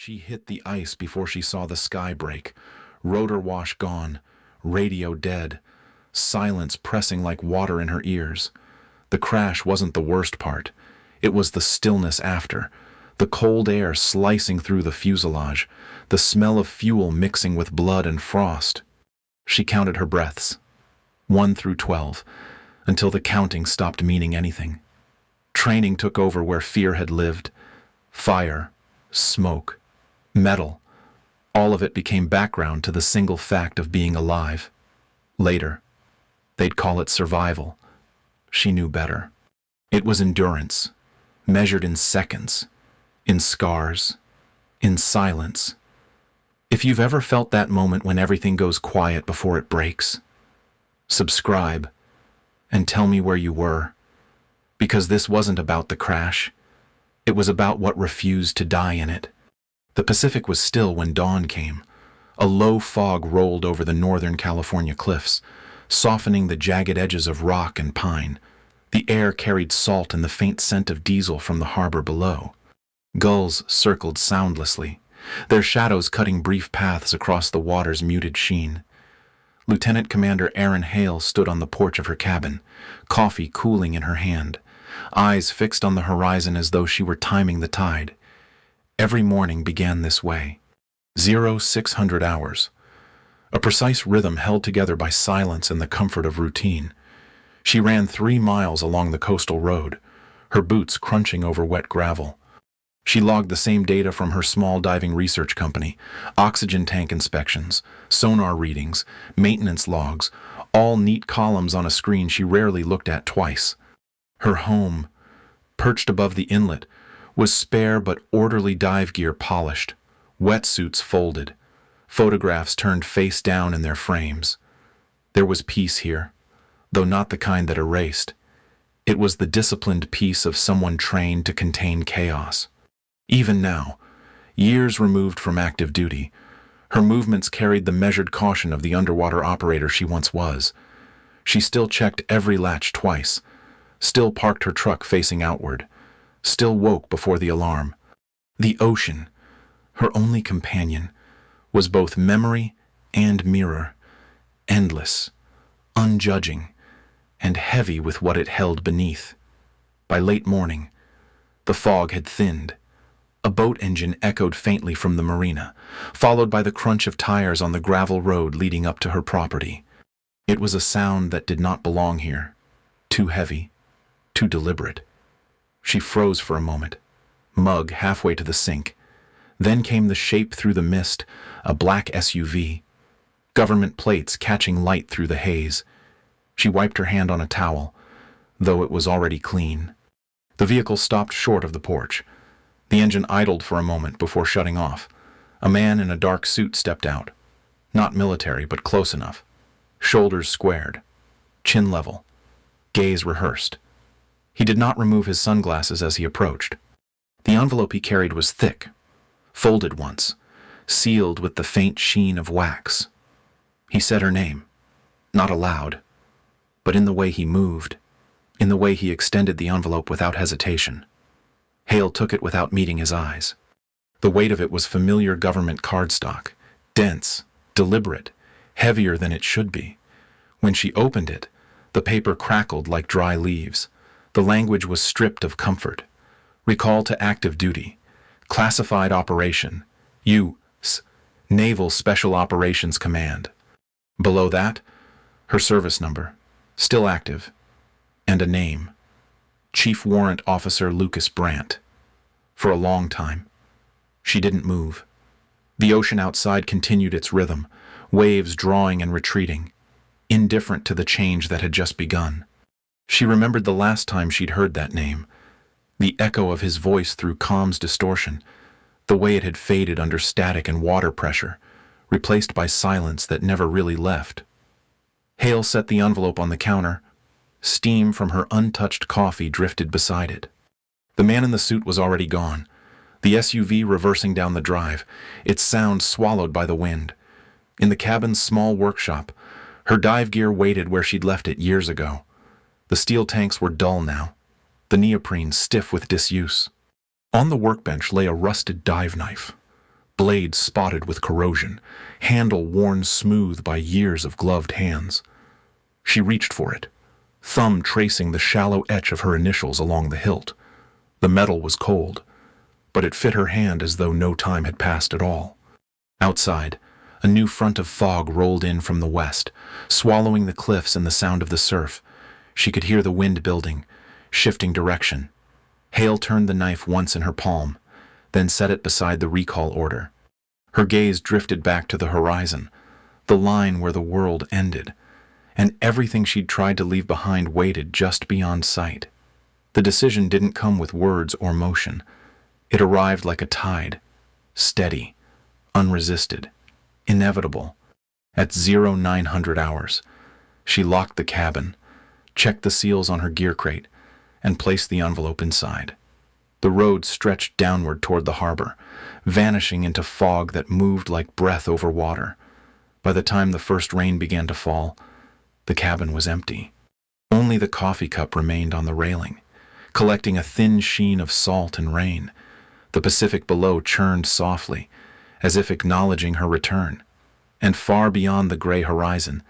She hit the ice before she saw the sky break. Rotor wash gone, radio dead, silence pressing like water in her ears. The crash wasn't the worst part. It was the stillness after, the cold air slicing through the fuselage, the smell of fuel mixing with blood and frost. She counted her breaths, 1 through 12, until the counting stopped meaning anything. Training took over where fear had lived. Fire, smoke, metal, all of it became background to the single fact of being alive. Later, they'd call it survival. She knew better. It was endurance, measured in seconds, in scars, in silence. If you've ever felt that moment when everything goes quiet before it breaks, subscribe and tell me where you were, because this wasn't about the crash. It was about what refused to die in it. The Pacific was still when dawn came. A low fog rolled over the northern California cliffs, softening the jagged edges of rock and pine. The air carried salt and the faint scent of diesel from the harbor below. Gulls circled soundlessly, their shadows cutting brief paths across the water's muted sheen. Lieutenant Commander Erin Hale stood on the porch of her cabin, coffee cooling in her hand, eyes fixed on the horizon as though she were timing the tide. Every morning began this way. 0600 hours. A precise rhythm held together by silence and the comfort of routine. She ran 3 miles along the coastal road, her boots crunching over wet gravel. She logged the same data from her small diving research company, oxygen tank inspections, sonar readings, maintenance logs, all neat columns on a screen she rarely looked at twice. Her home, perched above the inlet, was spare but orderly dive gear polished, wetsuits folded, photographs turned face down in their frames. There was peace here, though not the kind that erased. It was the disciplined peace of someone trained to contain chaos. Even now, years removed from active duty, her movements carried the measured caution of the underwater operator she once was. She still checked every latch twice, still parked her truck facing outward, still woke before the alarm. The ocean, her only companion, was both memory and mirror, endless, unjudging, and heavy with what it held beneath. By late morning, the fog had thinned. A boat engine echoed faintly from the marina, followed by the crunch of tires on the gravel road leading up to her property. It was a sound that did not belong here, too heavy, too deliberate. She froze for a moment, mug halfway to the sink. Then came the shape through the mist, a black SUV. Government plates catching light through the haze. She wiped her hand on a towel, though it was already clean. The vehicle stopped short of the porch. The engine idled for a moment before shutting off. A man in a dark suit stepped out. Not military, but close enough. Shoulders squared, chin level, gaze rehearsed. He did not remove his sunglasses as he approached. The envelope he carried was thick, folded once, sealed with the faint sheen of wax. He said her name, not aloud, but in the way he moved, in the way he extended the envelope without hesitation. Hale took it without meeting his eyes. The weight of it was familiar government cardstock, dense, deliberate, heavier than it should be. When she opened it, the paper crackled like dry leaves. The language was stripped of comfort. Recall to active duty. Classified operation. U.S. Naval Special Operations Command. Below that, her service number, still active, and a name. Chief Warrant Officer Lucas Brandt. For a long time, she didn't move. The ocean outside continued its rhythm, waves drawing and retreating, indifferent to the change that had just begun. She remembered the last time she'd heard that name, the echo of his voice through comm's distortion, the way it had faded under static and water pressure, replaced by silence that never really left. Hale set the envelope on the counter. Steam from her untouched coffee drifted beside it. The man in the suit was already gone, the SUV reversing down the drive, its sound swallowed by the wind. In the cabin's small workshop, her dive gear waited where she'd left it years ago. The steel tanks were dull now, the neoprene stiff with disuse. On the workbench lay a rusted dive knife, blade spotted with corrosion, handle worn smooth by years of gloved hands. She reached for it, thumb tracing the shallow etch of her initials along the hilt. The metal was cold, but it fit her hand as though no time had passed at all. Outside, a new front of fog rolled in from the west, swallowing the cliffs and the sound of the surf. She could hear the wind building, shifting direction. Hale turned the knife once in her palm, then set it beside the recall order. Her gaze drifted back to the horizon, the line where the world ended, and everything she'd tried to leave behind waited just beyond sight. The decision didn't come with words or motion. It arrived like a tide, steady, unresisted, inevitable. At 0900 hours, she locked the cabin, checked the seals on her gear crate, and placed the envelope inside. The road stretched downward toward the harbor, vanishing into fog that moved like breath over water. By the time the first rain began to fall, the cabin was empty. Only the coffee cup remained on the railing, collecting a thin sheen of salt and rain. The Pacific below churned softly, as if acknowledging her return. And far beyond the gray horizon,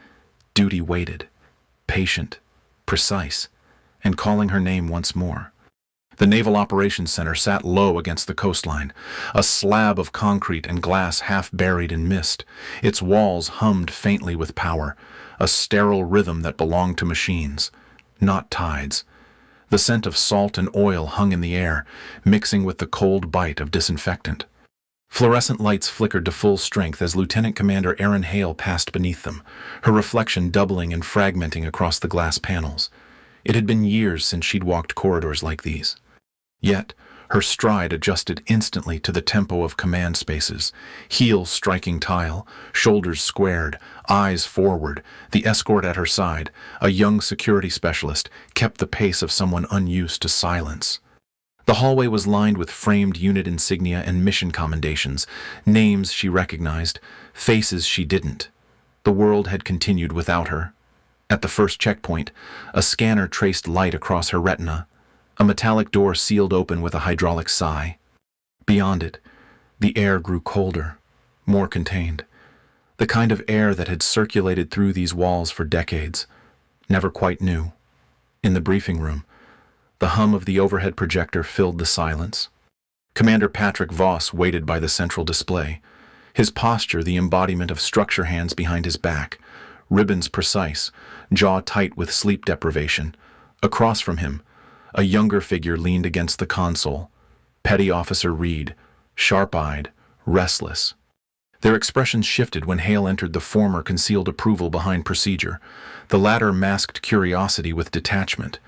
duty waited, patient, precise, and calling her name once more. The Naval Operations Center sat low against the coastline, a slab of concrete and glass half buried in mist. Its walls hummed faintly with power, a sterile rhythm that belonged to machines, not tides. The scent of salt and oil hung in the air, mixing with the cold bite of disinfectant. Fluorescent lights flickered to full strength as Lieutenant Commander Erin Hale passed beneath them, her reflection doubling and fragmenting across the glass panels. It had been years since she'd walked corridors like these. Yet, her stride adjusted instantly to the tempo of command spaces, heels striking tile, shoulders squared, eyes forward. The escort at her side, a young security specialist, kept the pace of someone unused to silence. The hallway was lined with framed unit insignia and mission commendations, names she recognized, faces she didn't. The world had continued without her. At the first checkpoint, a scanner traced light across her retina. A metallic door sealed open with a hydraulic sigh. Beyond it, the air grew colder, more contained. The kind of air that had circulated through these walls for decades, never quite new. In the briefing room, the hum of the overhead projector filled the silence. Commander Patrick Voss waited by the central display, his posture the embodiment of structure hands behind his back, ribbons precise, jaw tight with sleep deprivation. Across from him, a younger figure leaned against the console, Petty Officer Reed, sharp-eyed, restless. Their expressions shifted when Hale entered. The former concealed approval behind procedure. The latter masked curiosity with detachment.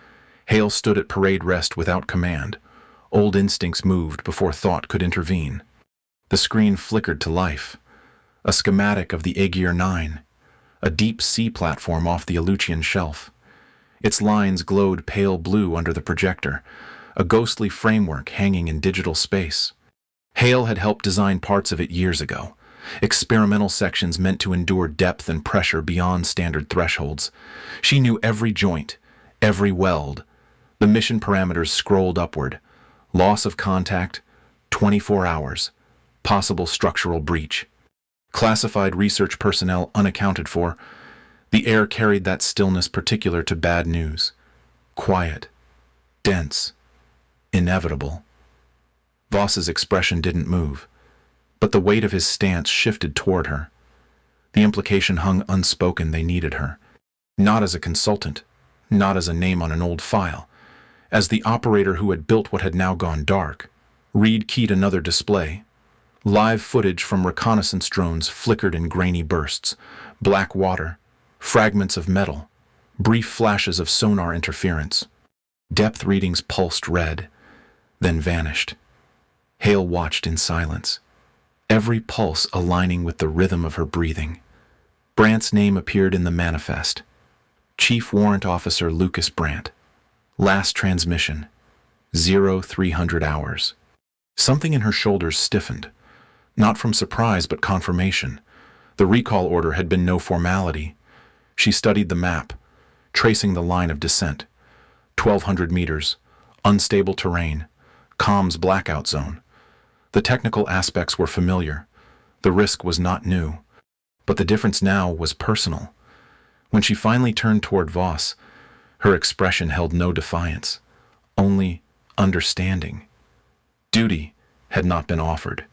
Hale stood at parade rest without command. Old instincts moved before thought could intervene. The screen flickered to life. A schematic of the Aegir 9, a deep sea platform off the Aleutian shelf. Its lines glowed pale blue under the projector, a ghostly framework hanging in digital space. Hale had helped design parts of it years ago, experimental sections meant to endure depth and pressure beyond standard thresholds. She knew every joint, every weld. The mission parameters scrolled upward. Loss of contact, 24 hours. Possible structural breach. Classified research personnel unaccounted for. The air carried that stillness particular to bad news. Quiet, dense, inevitable. Voss's expression didn't move, but the weight of his stance shifted toward her. The implication hung unspoken. They needed her. Not as a consultant, not as a name on an old file, as the operator who had built what had now gone dark. Reed keyed another display. Live footage from reconnaissance drones flickered in grainy bursts. Black water, fragments of metal, brief flashes of sonar interference. Depth readings pulsed red, then vanished. Hale watched in silence, every pulse aligning with the rhythm of her breathing. Brandt's name appeared in the manifest. Chief Warrant Officer Lucas Brandt. Last transmission, 0300 hours. Something in her shoulders stiffened, not from surprise but confirmation. The recall order had been no formality. She studied the map, tracing the line of descent. 1,200 meters, unstable terrain, comms blackout zone. The technical aspects were familiar. The risk was not new. But the difference now was personal. When she finally turned toward Voss, her expression held no defiance, only understanding. Duty had not been offered.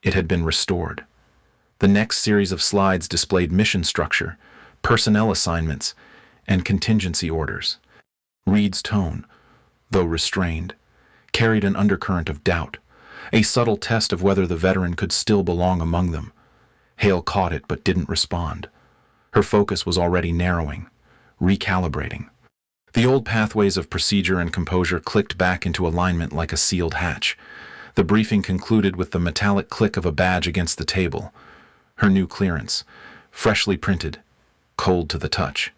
It had been restored. The next series of slides displayed mission structure, personnel assignments, and contingency orders. Reed's tone, though restrained, carried an undercurrent of doubt, a subtle test of whether the veteran could still belong among them. Hale caught it but didn't respond. Her focus was already narrowing, recalibrating. The old pathways of procedure and composure clicked back into alignment like a sealed hatch. The briefing concluded with the metallic click of a badge against the table. Her new clearance, freshly printed, cold to the touch.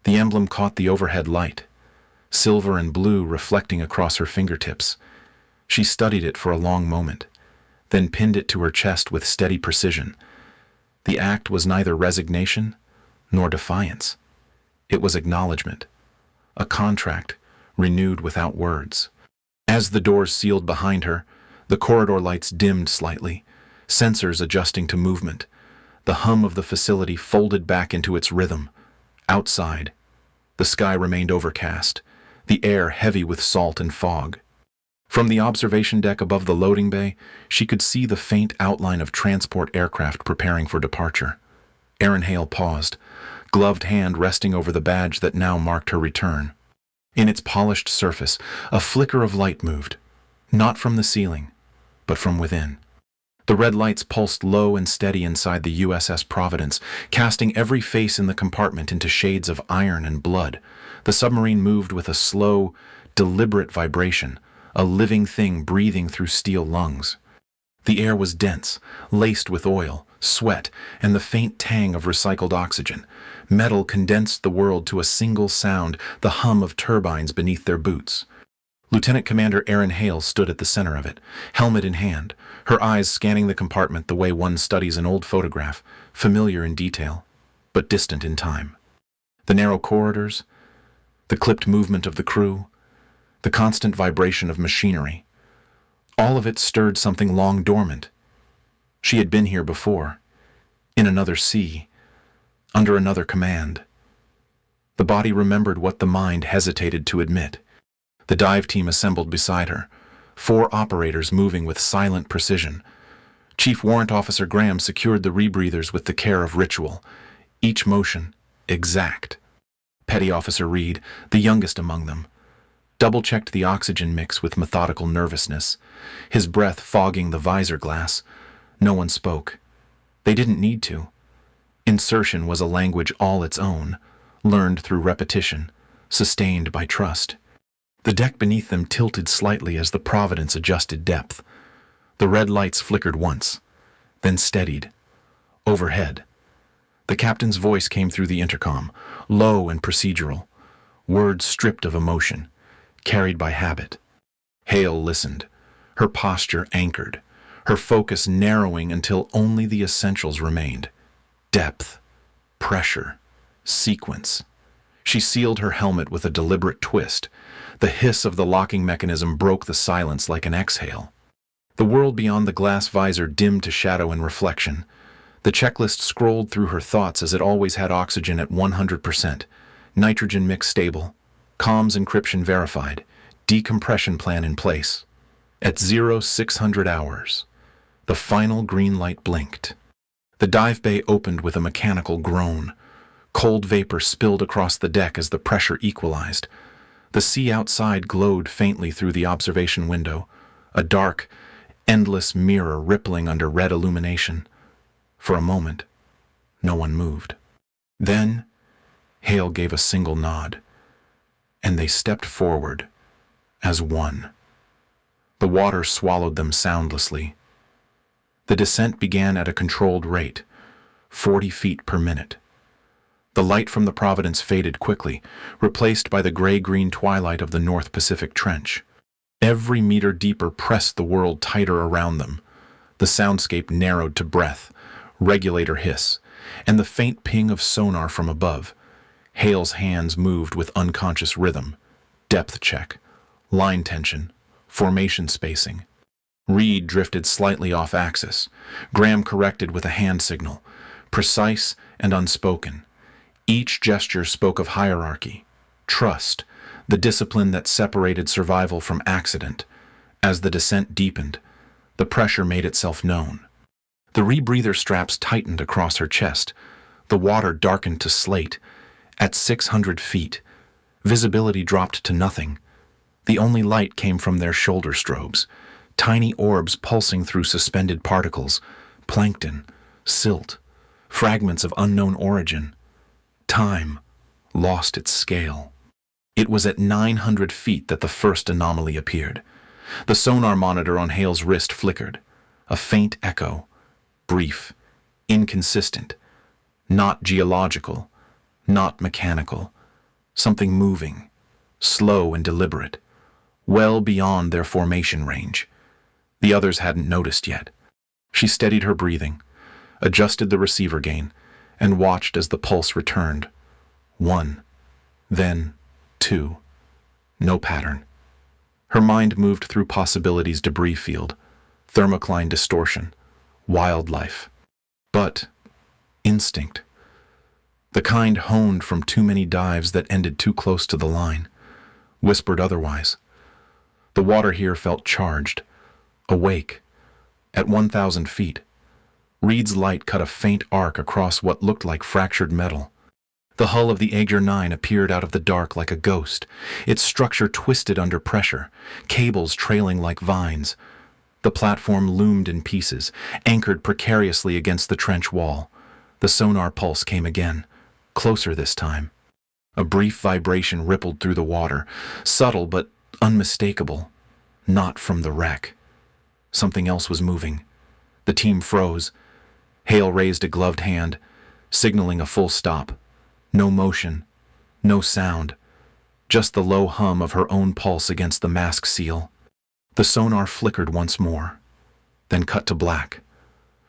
The emblem caught the overhead light, silver and blue reflecting across her fingertips. She studied it for a long moment, then pinned it to her chest with steady precision. The act was neither resignation nor defiance. It was acknowledgement, a contract renewed without words. As the doors sealed behind her, the corridor lights dimmed slightly, sensors adjusting to movement. The hum of the facility folded back into its rhythm. Outside, the sky remained overcast, the air heavy with salt and fog. From the observation deck above the loading bay, she could see the faint outline of transport aircraft preparing for departure. Aaron Hale paused, gloved hand resting over the badge that now marked her return. In its polished surface, a flicker of light moved, not from the ceiling, but from within. The red lights pulsed low and steady inside the USS Providence, casting every face in the compartment into shades of iron and blood. The submarine moved with a slow, deliberate vibration, a living thing breathing through steel lungs. The air was dense, laced with oil, sweat, and the faint tang of recycled oxygen. Metal condensed the world to a single sound, the hum of turbines beneath their boots. Lieutenant Commander Aaron Hale stood at the center of it, helmet in hand, her eyes scanning the compartment the way one studies an old photograph, familiar in detail, but distant in time. The narrow corridors, the clipped movement of the crew, the constant vibration of machinery. All of it stirred something long dormant. She had been here before, in another sea, under another command. The body remembered what the mind hesitated to admit. The dive team assembled beside her, 4 operators moving with silent precision. Chief Warrant Officer Graham secured the rebreathers with the care of ritual, each motion exact. Petty Officer Reed, the youngest among them, double-checked the oxygen mix with methodical nervousness, his breath fogging the visor glass. No one spoke. They didn't need to. Insertion was a language all its own, learned through repetition, sustained by trust. The deck beneath them tilted slightly as the Providence adjusted depth. The red lights flickered once, then steadied. Overhead, the captain's voice came through the intercom, low and procedural, words stripped of emotion, carried by habit. Hale listened, her posture anchored, her focus narrowing until only the essentials remained. Depth, pressure, sequence. She sealed her helmet with a deliberate twist. The hiss of the locking mechanism broke the silence like an exhale. The world beyond the glass visor dimmed to shadow and reflection. The checklist scrolled through her thoughts as it always had oxygen at 100%, nitrogen mix stable, comms encryption verified, decompression plan in place. At 0600 hours, the final green light blinked. The dive bay opened with a mechanical groan. Cold vapor spilled across the deck as the pressure equalized. The sea outside glowed faintly through the observation window, a dark, endless mirror rippling under red illumination. For a moment, no one moved. Then, Hale gave a single nod, and they stepped forward as one. The water swallowed them soundlessly. The descent began at a controlled rate, 40 feet per minute. The light from the Providence faded quickly, replaced by the gray-green twilight of the North Pacific Trench. Every meter deeper pressed the world tighter around them. The soundscape narrowed to breath, regulator hiss, and the faint ping of sonar from above. Hale's hands moved with unconscious rhythm. Depth check, line tension, formation spacing. Reed drifted slightly off axis. Graham corrected with a hand signal, precise and unspoken. Each gesture spoke of hierarchy, trust, the discipline that separated survival from accident. As the descent deepened, the pressure made itself known. The rebreather straps tightened across her chest. The water darkened to slate. At 600 feet, visibility dropped to nothing. The only light came from their shoulder strobes, tiny orbs pulsing through suspended particles, plankton, silt, fragments of unknown origin. Time lost its scale. It was at 900 feet that the first anomaly appeared. The sonar monitor on Hale's wrist flickered. A faint echo, brief, inconsistent, not geological, not mechanical, something moving, slow and deliberate, well beyond their formation range. The others hadn't noticed yet. She steadied her breathing, adjusted the receiver gain, and watched as the pulse returned. 1, then 2. No pattern. Her mind moved through possibilities debris field, thermocline distortion, wildlife. But instinct. The kind honed from too many dives that ended too close to the line, whispered otherwise. The water here felt charged, awake. At 1,000 feet, Reed's light cut a faint arc across what looked like fractured metal. The hull of the Aegir 9 appeared out of the dark like a ghost, its structure twisted under pressure, cables trailing like vines. The platform loomed in pieces, anchored precariously against the trench wall. The sonar pulse came again, closer this time. A brief vibration rippled through the water, subtle but unmistakable, not from the wreck. Something else was moving. The team froze. Hale raised a gloved hand, signaling a full stop. No motion, no sound, just the low hum of her own pulse against the mask seal. The sonar flickered once more, then cut to black.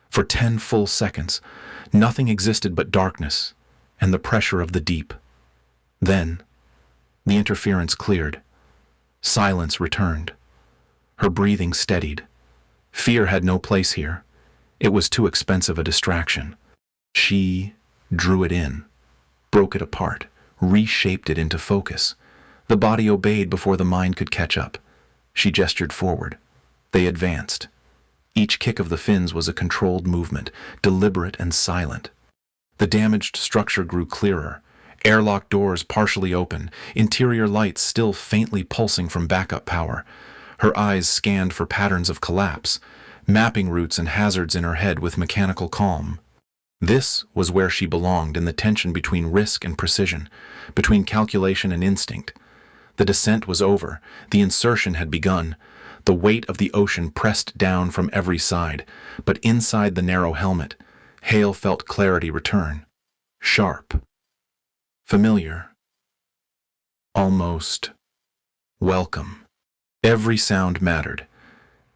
For 10 full seconds, nothing existed but darkness and the pressure of the deep. Then, the interference cleared. Silence returned. Her breathing steadied. Fear had no place here. It was too expensive a distraction. She drew it in, broke it apart, reshaped it into focus. The body obeyed before the mind could catch up. She gestured forward. They advanced. Each kick of the fins was a controlled movement, deliberate and silent. The damaged structure grew clearer, airlock doors partially open, interior lights still faintly pulsing from backup power. Her eyes scanned for patterns of collapse, mapping routes and hazards in her head with mechanical calm. This was where she belonged, in the tension between risk and precision, between calculation and instinct. The descent was over. The insertion had begun. The weight of the ocean pressed down from every side, but inside the narrow helmet, Hale felt clarity return. Sharp. Familiar. Almost welcome. Every sound mattered.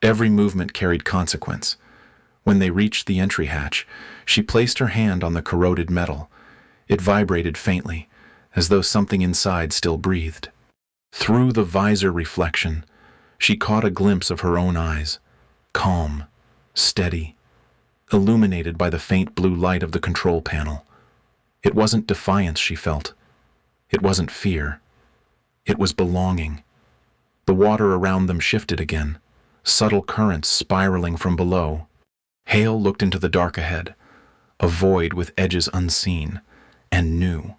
Every movement carried consequence. When they reached the entry hatch, she placed her hand on the corroded metal. It vibrated faintly, as though something inside still breathed. Through the visor reflection, she caught a glimpse of her own eyes, calm, steady, illuminated by the faint blue light of the control panel. It wasn't defiance she felt. It wasn't fear. It was belonging. The water around them shifted again, subtle currents spiraling from below. Hale looked into the dark ahead, a void with edges unseen, and knew,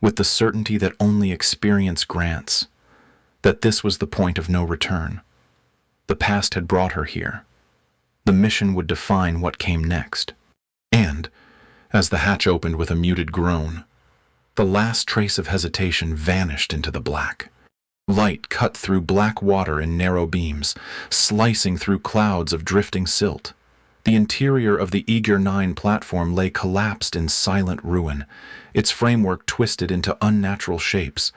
with the certainty that only experience grants, that this was the point of no return. The past had brought her here. The mission would define what came next. And, as the hatch opened with a muted groan, the last trace of hesitation vanished into the black. Light cut through black water in narrow beams, slicing through clouds of drifting silt. The interior of the Aegir 9 platform lay collapsed in silent ruin, its framework twisted into unnatural shapes.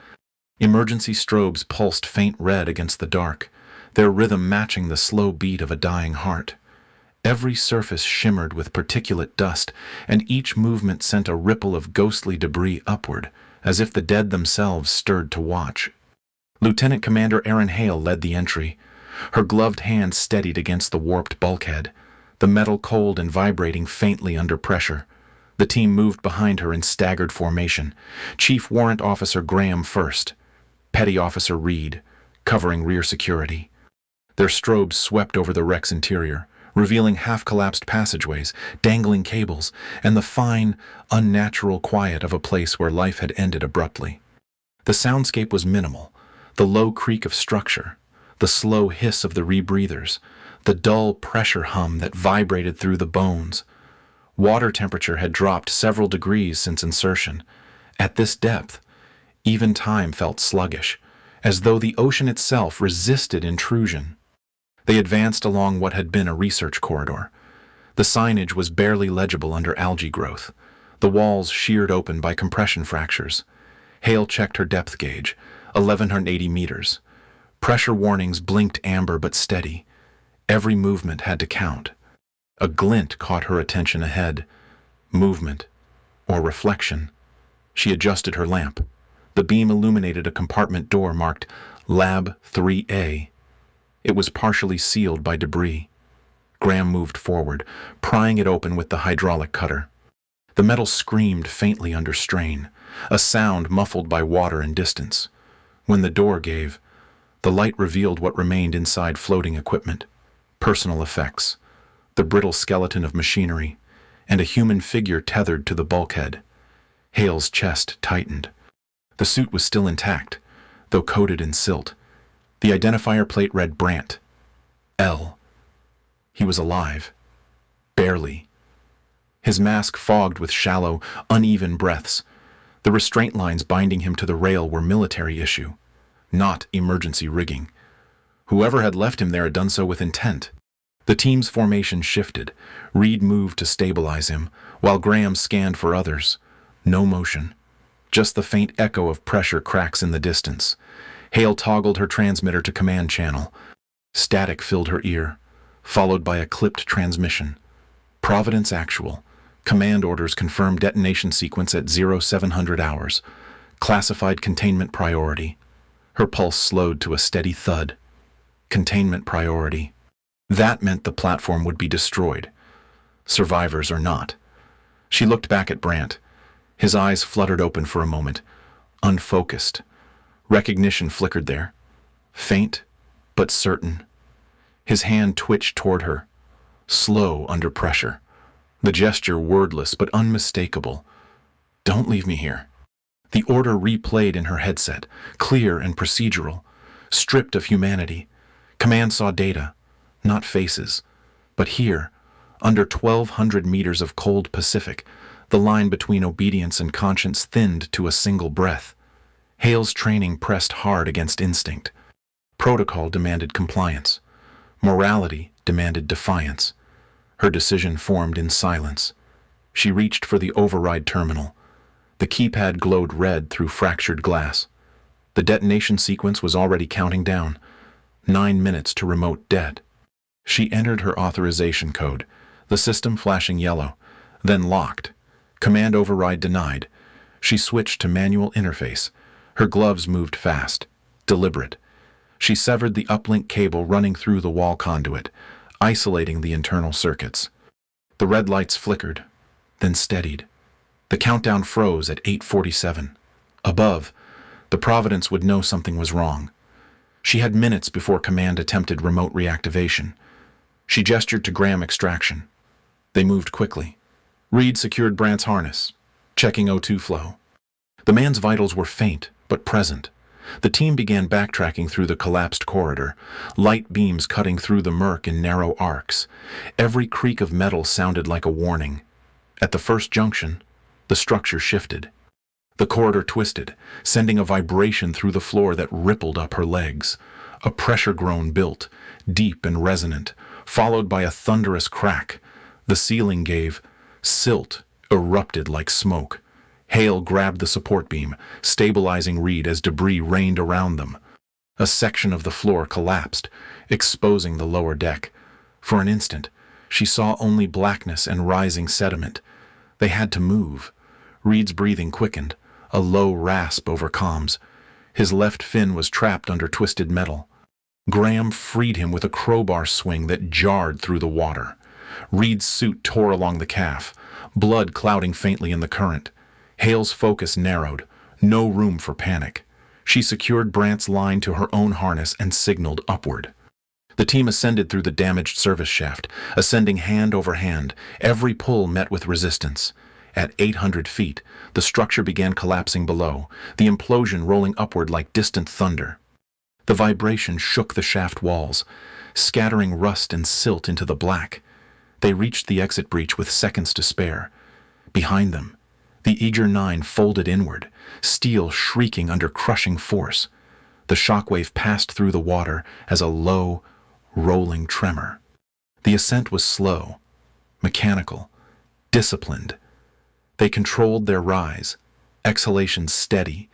Emergency strobes pulsed faint red against the dark, their rhythm matching the slow beat of a dying heart. Every surface shimmered with particulate dust, and each movement sent a ripple of ghostly debris upward, as if the dead themselves stirred to watch. Lieutenant Commander Aaron Hale led the entry. Her gloved hand steadied against the warped bulkhead, the metal cold and vibrating faintly under pressure. The team moved behind her in staggered formation. Chief Warrant Officer Graham first, Petty Officer Reed, covering rear security. Their strobes swept over the wreck's interior, revealing half-collapsed passageways, dangling cables, and the fine, unnatural quiet of a place where life had ended abruptly. The soundscape was minimal, the low creak of structure, the slow hiss of the rebreathers, the dull pressure hum that vibrated through the bones. Water temperature had dropped several degrees since insertion. At this depth, even time felt sluggish, as though the ocean itself resisted intrusion. They advanced along what had been a research corridor. The signage was barely legible under algae growth, the walls sheared open by compression fractures. Hale checked her depth gauge, 1,180 meters. Pressure warnings blinked amber but steady. Every movement had to count. A glint caught her attention ahead. Movement, or reflection. She adjusted her lamp. The beam illuminated a compartment door marked Lab 3A. It was partially sealed by debris. Graham moved forward, prying it open with the hydraulic cutter. The metal screamed faintly under strain, a sound muffled by water and distance. When the door gave, the light revealed what remained inside floating equipment. Personal effects, the brittle skeleton of machinery, and a human figure tethered to the bulkhead. Hale's chest tightened. The suit was still intact, though coated in silt. The identifier plate read Brandt. L. He was alive. Barely. His mask fogged with shallow, uneven breaths. The restraint lines binding him to the rail were military issue, not emergency rigging. Whoever had left him there had done so with intent. The team's formation shifted. Reed moved to stabilize him, while Graham scanned for others. No motion. Just the faint echo of pressure cracks in the distance. Hale toggled her transmitter to command channel. Static filled her ear, followed by a clipped transmission. Providence Actual. Command orders confirm detonation sequence at 0700 hours. Classified containment priority. Her pulse slowed to a steady thud. Containment priority. That meant the platform would be destroyed. Survivors or not. She looked back at Brandt. His eyes fluttered open for a moment, unfocused. Recognition flickered there, faint but certain. His hand twitched toward her, slow under pressure. The gesture wordless but unmistakable. Don't leave me here. The order replayed in her headset, clear and procedural, stripped of humanity. Command saw data, not faces. But here, under 1,200 meters of cold Pacific, the line between obedience and conscience thinned to a single breath. Hale's training pressed hard against instinct. Protocol demanded compliance. Morality demanded defiance. Her decision formed in silence. She reached for the override terminal. The keypad glowed red through fractured glass. The detonation sequence was already counting down. 9 minutes to remote dead. She entered her authorization code, the system flashing yellow, then locked. Command override denied. She switched to manual interface. Her gloves moved fast, deliberate. She severed the uplink cable running through the wall conduit, isolating the internal circuits. The red lights flickered, then steadied. The countdown froze at 8:47. Above, the Providence would know something was wrong. She had minutes before Command attempted remote reactivation. She gestured to Graham extraction. They moved quickly. Reed secured Brandt's harness, checking O2 flow. The man's vitals were faint, but present. The team began backtracking through the collapsed corridor, light beams cutting through the murk in narrow arcs. Every creak of metal sounded like a warning. At the first junction, the structure shifted. The corridor twisted, sending a vibration through the floor that rippled up her legs. A pressure groan built, deep and resonant, followed by a thunderous crack. The ceiling gave. Silt erupted like smoke. Hale grabbed the support beam, stabilizing Reed as debris rained around them. A section of the floor collapsed, exposing the lower deck. For an instant, she saw only blackness and rising sediment. They had to move. Reed's breathing quickened, a low rasp over comms. His left fin was trapped under twisted metal. Graham freed him with a crowbar swing that jarred through the water. Reed's suit tore along the calf, blood clouding faintly in the current. Hale's focus narrowed. No room for panic. She secured Brant's line to her own harness and signaled upward. The team ascended through the damaged service shaft, ascending hand over hand. Every pull met with resistance. At 800 feet, the structure began collapsing below, the implosion rolling upward like distant thunder. The vibration shook the shaft walls, scattering rust and silt into the black. They reached the exit breach with seconds to spare. Behind them, the eager nine folded inward, steel shrieking under crushing force. The shockwave passed through the water as a low, rolling tremor. The ascent was slow, mechanical, disciplined. They controlled their rise, exhalations steady,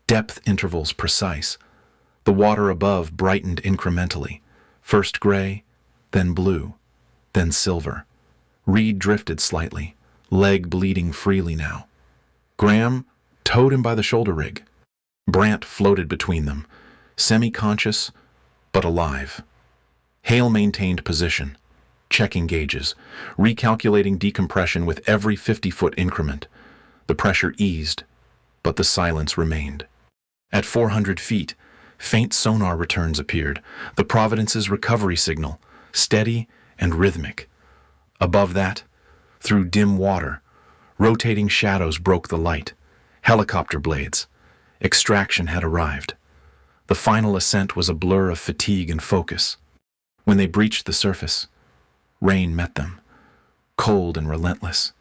depth intervals precise. The water above brightened incrementally, first gray, then blue, then silver. Reed drifted slightly, leg bleeding freely now. Graham towed him by the shoulder rig. Brant floated between them, semi-conscious but alive. Hale maintained position, checking gauges, recalculating decompression with every 50-foot increment. The pressure eased, but the silence remained. At 400 feet, faint sonar returns appeared, the Providence's recovery signal, steady and rhythmic. Above that, through dim water, rotating shadows broke the light. Helicopter blades. Extraction had arrived. The final ascent was a blur of fatigue and focus. When they breached the surface, rain met them, cold and relentless.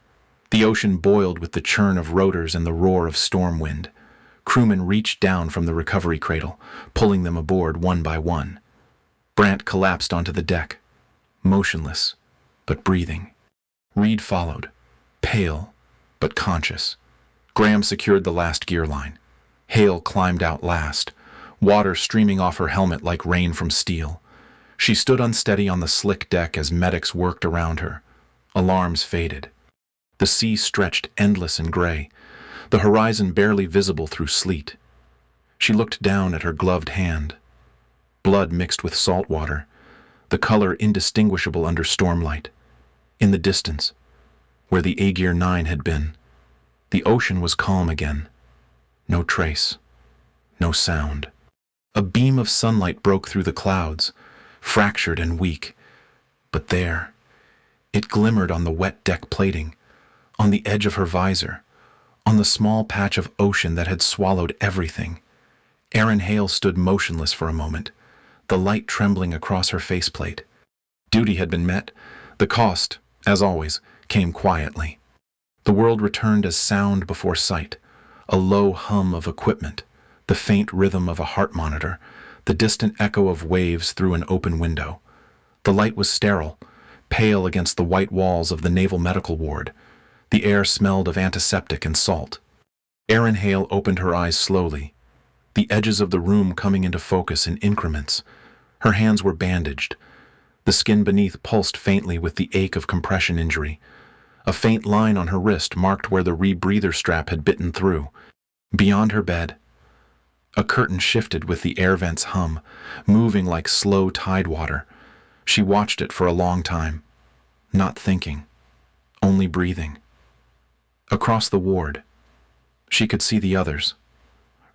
The ocean boiled with the churn of rotors and the roar of storm wind. Crewmen reached down from the recovery cradle, pulling them aboard one by one. Brant collapsed onto the deck, motionless, but breathing. Reed followed, pale, but conscious. Graham secured the last gear line. Hale climbed out last, water streaming off her helmet like rain from steel. She stood unsteady on the slick deck as medics worked around her. Alarms faded. The sea stretched endless and gray, the horizon barely visible through sleet. She looked down at her gloved hand. Blood mixed with salt water, the color indistinguishable under stormlight. In the distance, where the Aegir 9 had been, the ocean was calm again. No trace, no sound. A beam of sunlight broke through the clouds, fractured and weak. But there, it glimmered on the wet deck plating, on the edge of her visor, on the small patch of ocean that had swallowed everything. Erin Hale stood motionless for a moment, the light trembling across her faceplate. Duty had been met. The cost, as always, came quietly. The world returned as sound before sight, a low hum of equipment, the faint rhythm of a heart monitor, the distant echo of waves through an open window. The light was sterile, pale against the white walls of the Naval Medical Ward. The air smelled of antiseptic and salt. Erin Hale opened her eyes slowly, the edges of the room coming into focus in increments. Her hands were bandaged. The skin beneath pulsed faintly with the ache of compression injury. A faint line on her wrist marked where the rebreather strap had bitten through. Beyond her bed, a curtain shifted with the air vent's hum, moving like slow tide water. She watched it for a long time, not thinking, only breathing. Across the ward, she could see the others.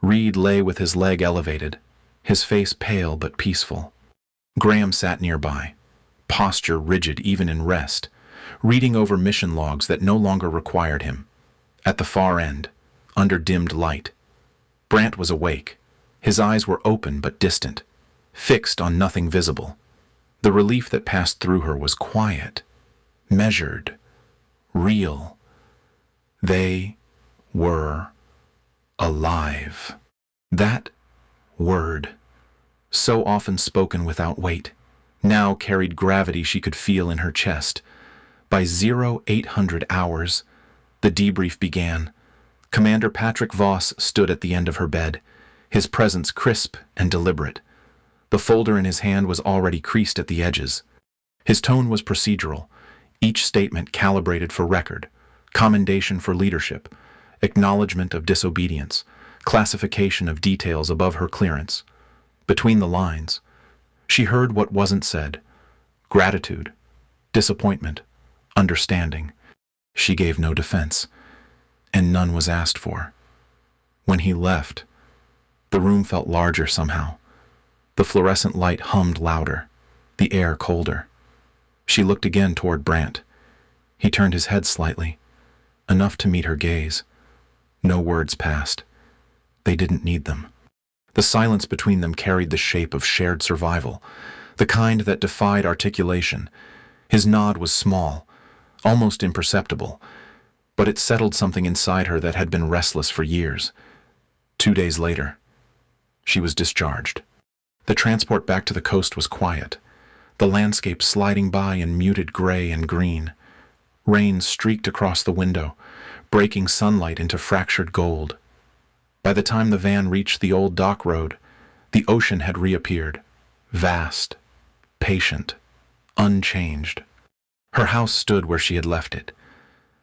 Reed lay with his leg elevated, his face pale but peaceful. Graham sat nearby, posture rigid even in rest, reading over mission logs that no longer required him. At the far end, under dimmed light, Brant was awake. His eyes were open but distant, fixed on nothing visible. The relief that passed through her was quiet, measured, real. They were alive. That word, so often spoken without weight, now carried gravity she could feel in her chest. By 0800 hours, the debrief began. Commander Patrick Voss stood at the end of her bed, his presence crisp and deliberate. The folder in his hand was already creased at the edges. His tone was procedural, each statement calibrated for record, commendation for leadership, acknowledgement of disobedience, classification of details above her clearance. Between the lines, She heard what wasn't said: gratitude, disappointment, understanding. She gave no defense, and none was asked for. When he left, the room felt larger somehow. The fluorescent light hummed louder, the air colder. She looked again toward Brant. He turned his head slightly, enough to meet her gaze. No words passed. They didn't need them. The silence between them carried the shape of shared survival, the kind that defied articulation. His nod was small, almost imperceptible, but it settled something inside her that had been restless for years. 2 days later, she was discharged. The transport back to the coast was quiet, the landscape sliding by in muted gray and green. Rain streaked across the window, breaking sunlight into fractured gold. By the time the van reached the old dock road, the ocean had reappeared, vast, patient, unchanged. Her house stood where she had left it.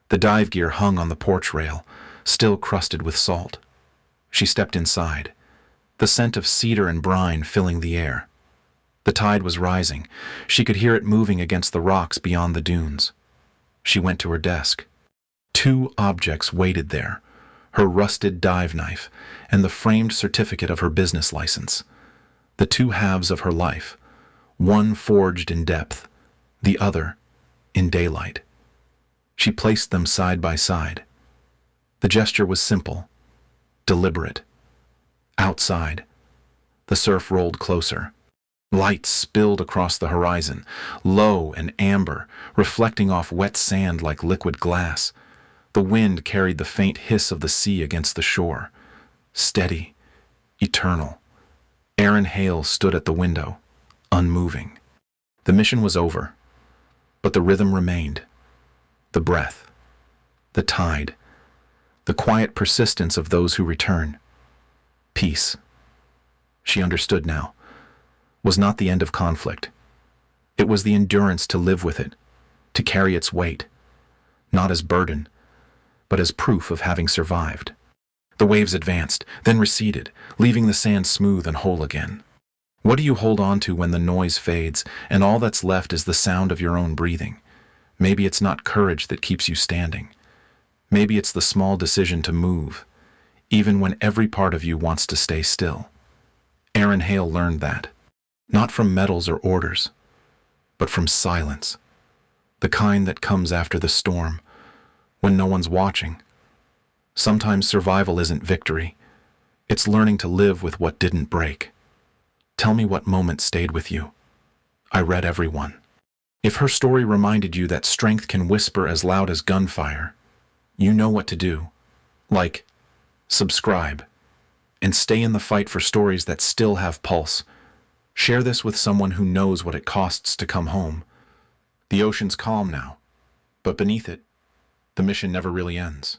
The dive gear hung on the porch rail, still crusted with salt. She stepped inside, the scent of cedar and brine filling the air. The tide was rising. She could hear it moving against the rocks beyond the dunes. She went to her desk. 2 objects waited there: her rusted dive knife and the framed certificate of her business license. The 2 halves of her life, one forged in depth, the other in daylight. She placed them side by side. The gesture was simple, deliberate. Outside, the surf rolled closer. Lights spilled across the horizon, low and amber, reflecting off wet sand like liquid glass. The wind carried the faint hiss of the sea against the shore. Steady, eternal. Aaron Hale stood at the window, unmoving. The mission was over, but the rhythm remained. The breath, the tide, the quiet persistence of those who return. Peace, she understood now, was not the end of conflict. It was the endurance to live with it, to carry its weight, not as burden, but as proof of having survived. The waves advanced, then receded, leaving the sand smooth and whole again. What do you hold on to when the noise fades and all that's left is the sound of your own breathing? Maybe it's not courage that keeps you standing. Maybe it's the small decision to move, even when every part of you wants to stay still. Aaron Hale learned that, not from medals or orders, but from silence, the kind that comes after the storm, when no one's watching. Sometimes survival isn't victory. It's learning to live with what didn't break. Tell me what moment stayed with you. I read every one. If her story reminded you that strength can whisper as loud as gunfire, you know what to do. Like, subscribe, and stay in the fight for stories that still have pulse. Share this with someone who knows what it costs to come home. The ocean's calm now, but beneath it, the mission never really ends.